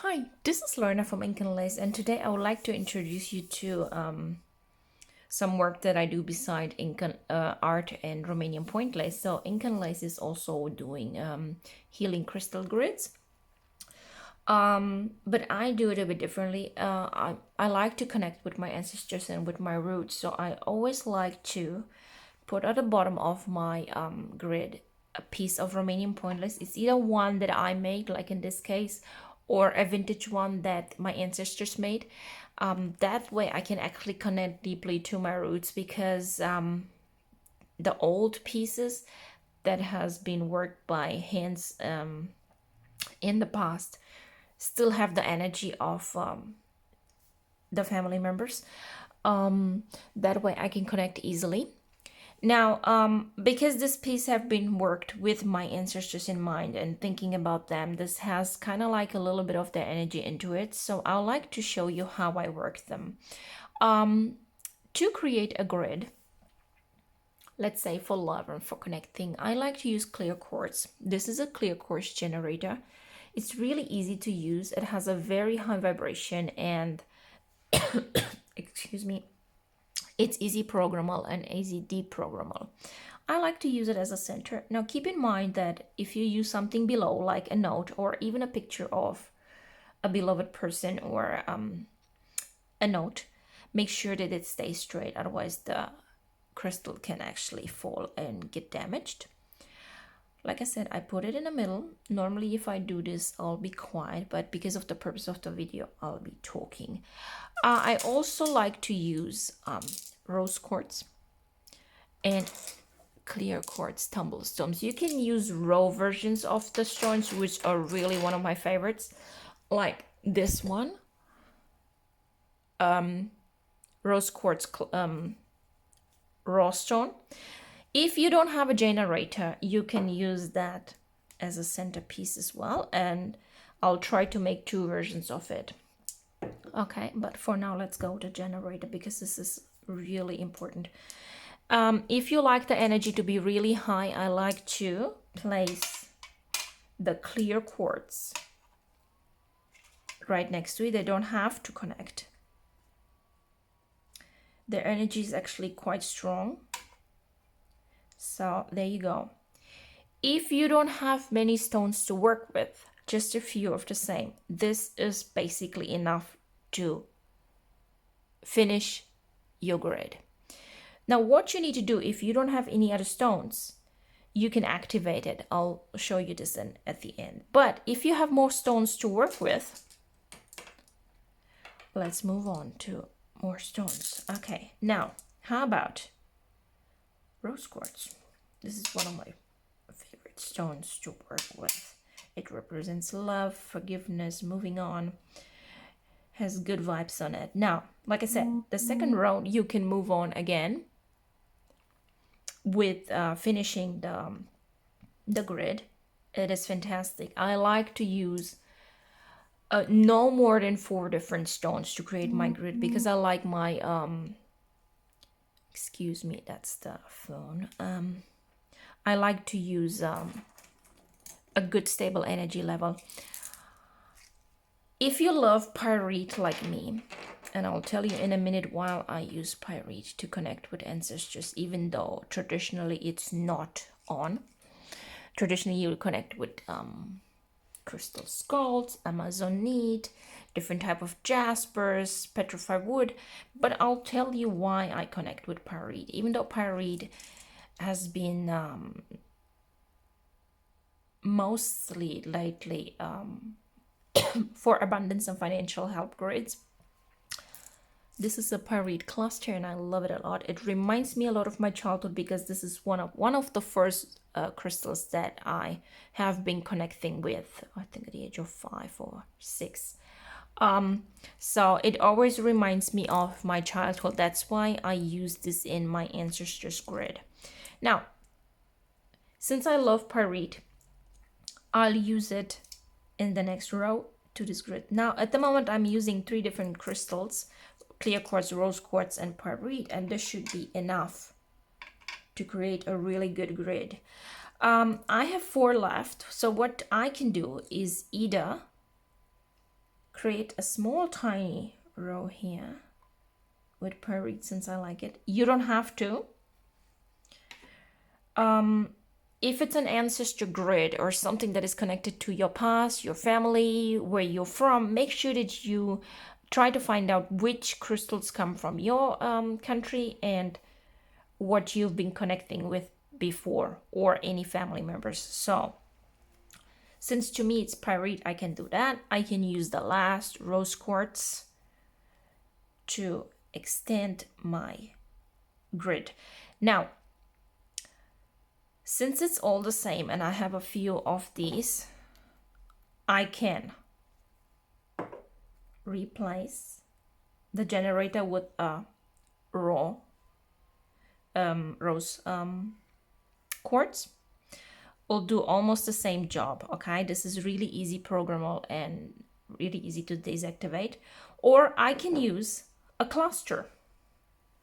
Hi, this is Lorna from Ink and Lace, and today I would like to introduce you to some work that I do beside ink and, art and Romanian point lace. So Ink and Lace is also doing healing crystal grids, but I do it a bit differently. I like to connect with my ancestors and with my roots, so I always like to put at the bottom of my grid a piece of Romanian point lace. It's either one that I made, like in this case, or a vintage one that my ancestors made. That way I can actually connect deeply to my roots, because the old pieces that has been worked by hands in the past still have the energy of the family members. That way I can connect easily. Now, because this piece have been worked with my ancestors in mind and thinking about them, this has kind of like a little bit of their energy into it. So I'd like to show you how I work them. To create a grid, let's say for love and for connecting, I like to use clear quartz. This is a clear quartz generator. It's really easy to use. It has a very high vibration and excuse me, it's easy programmable and easy deprogrammable. I like to use it as a center. Now keep in mind that if you use something below, like a note or even a picture of a beloved person or a note, make sure that it stays straight, otherwise the crystal can actually fall and get damaged. Like I said, I put it in the middle. Normally if I do this, I'll be quiet, but because of the purpose of the video, I'll be talking. I also like to use rose quartz and clear quartz tumbled stones. You can use raw versions of the stones, which are really one of my favorites, like this one, rose quartz raw stone. If you don't have a generator, you can use that as a centerpiece as well, and I'll try to make two versions of it. Okay, but for now let's go to generator, because this is really important. If you like the energy to be really high, I like to place the clear quartz right next to it. They don't have to connect. Their energy is actually quite strong. So there you go. If you don't have many stones to work with, just a few of the same, this is basically enough to finish your grid. Now what you need to do, if you don't have any other stones, you can activate it. I'll show you this at the end. But if you have more stones to work with, let's move on to more stones. Okay, now how about rose quartz? This is one of my favorite stones to work with. It represents love, forgiveness, moving on, has good vibes on it. Now, like I said, the second round you can move on again with finishing the grid. It is fantastic. I like to use no more than 4 different stones to create my grid, because I like my excuse me, that's the phone. I like to use a good stable energy level. If you love pyrite like me, and I'll tell you in a minute why I use pyrite to connect with ancestors, even though traditionally it's not on. Traditionally you will connect with crystal skulls, amazonite, different type of jaspers, petrified wood, but I'll tell you why I connect with pyrite. Even though pyrite has been mostly lately for abundance and financial help grids, this is a pyrite cluster and I love it a lot. It reminds me a lot of my childhood, because this is one of the first crystals that I have been connecting with, I think at the age of 5 or 6. So it always reminds me of my childhood. That's why I use this in my ancestors grid. Now, since I love pyrite, I'll use it in the next row to this grid. Now at the moment I'm using 3 different crystals: clear quartz, rose quartz, and pyrite, and this should be enough to create a really good grid. I have 4 left, so what I can do is either create a small tiny row here with pyrite since I like it. You don't have to. If it's an ancestor grid or something that is connected to your past, your family, where you're from, make sure that you try to find out which crystals come from your country and what you've been connecting with before, or any family members. So since to me it's pyrite, I can do that. I can use the last rose quartz to extend my grid. Now, since it's all the same and I have a few of these, I can replace the generator with a raw rose quartz. Will do almost the same job. Okay, this is really easy programmable and really easy to deactivate. Or I can use a cluster.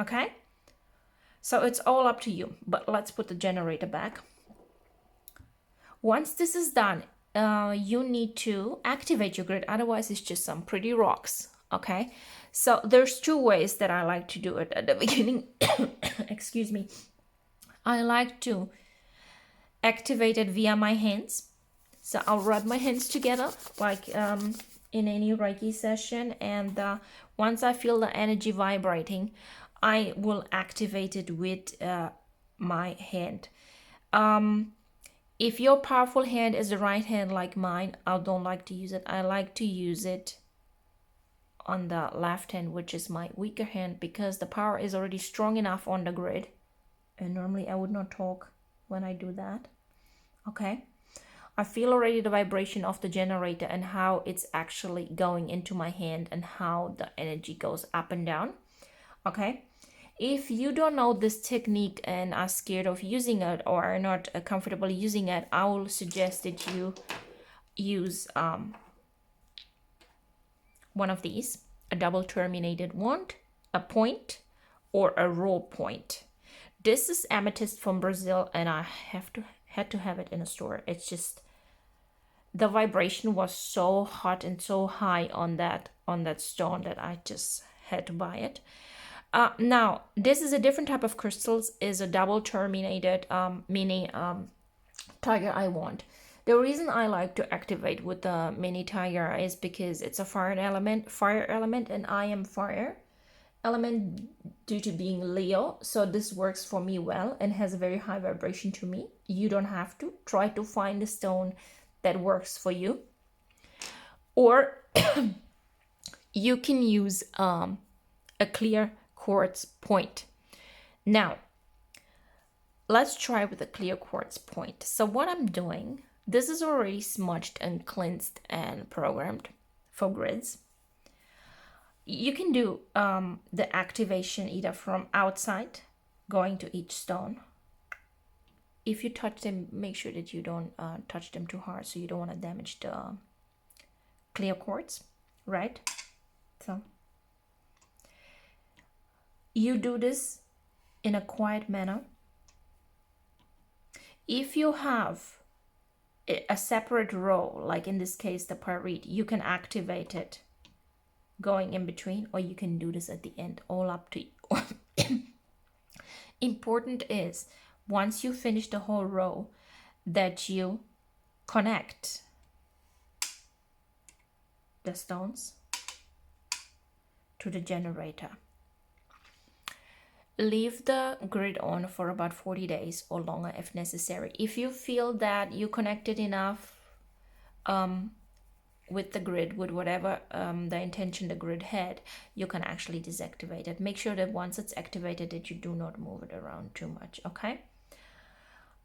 Okay, so it's all up to you, but let's put the generator back. Once this is done, you need to activate your grid, otherwise it's just some pretty rocks. Okay, so there's two ways that I like to do it at the beginning. Excuse me. I like to activate it via my hands. So I'll rub my hands together like in any Reiki session, and once I feel the energy vibrating, I will activate it with my hand. If your powerful hand is the right hand like mine, I don't like to use it. I like to use it on the left hand, which is my weaker hand, because the power is already strong enough on the grid. And normally I would not talk when I do that. Okay, I feel already the vibration of the generator and how it's actually going into my hand and how the energy goes up and down. Okay, if you don't know this technique and are scared of using it or are not comfortable using it, I will suggest that you use one of these, a double terminated wand, a point, or a raw point. This is amethyst from Brazil, and I had to have it in a store. It's just the vibration was so hot and so high on that stone that I just had to buy it. Now this is a different type of crystals, is a double terminated mini tiger eye wand. The reason I like to activate with the mini tiger is because it's a fire element, and I am fire element due to being Leo, so this works for me well and has a very high vibration to me. You don't have to. Try to find a stone that works for you, or you can use a clear quartz point. Now let's try with a clear quartz point. So what I'm doing, this is already smudged and cleansed and programmed for grids. You can do the activation either from outside, going to each stone. If you touch them, make sure that you don't touch them too hard, so you don't want to damage the clear quartz, right? So you do this in a quiet manner. If you have a separate row, like in this case the pyrite, you can activate it going in between, or you can do this at the end, all up to you. Important is, once you finish the whole row, that you connect the stones to the generator. Leave the grid on for about 40 days or longer if necessary. If you feel that you connected enough with the grid, with whatever the intention the grid had, you can actually deactivate it. Make sure that once it's activated that you do not move it around too much. Okay,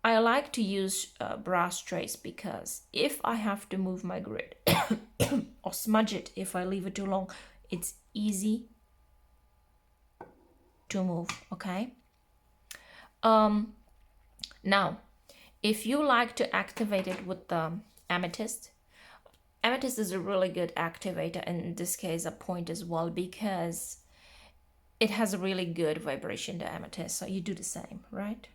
I like to use brass trays, because if I have to move my grid or smudge it, if I leave it too long, it's easy to move. Okay, now if you like to activate it with the amethyst is a really good activator, and in this case a point as well, because it has a really good vibration, the amethyst. So you do the same, right?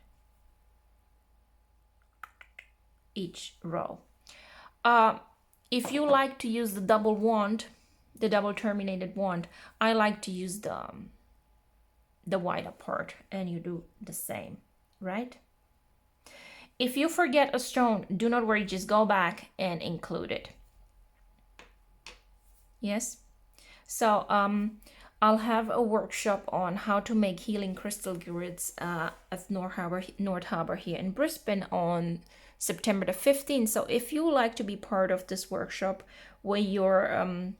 Each row. If you like to use the double wand, the double terminated wand, I like to use the wider part, and you do the same, right? If you forget a stone, do not worry, just go back and include it. Yes. So I'll have a workshop on how to make healing crystal grids at North Harbour here in Brisbane on September the 15th. So if you would like to be part of this workshop where your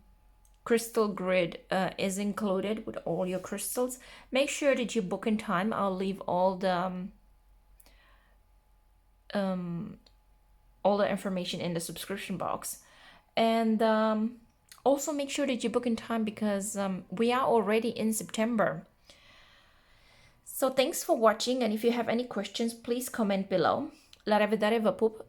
crystal grid is included with all your crystals, make sure that you book in time. I'll leave all the information in the subscription box, and also make sure that you book in time because we are already in September. So thanks for watching, and if you have any questions, please comment below. Laat even daar even poep.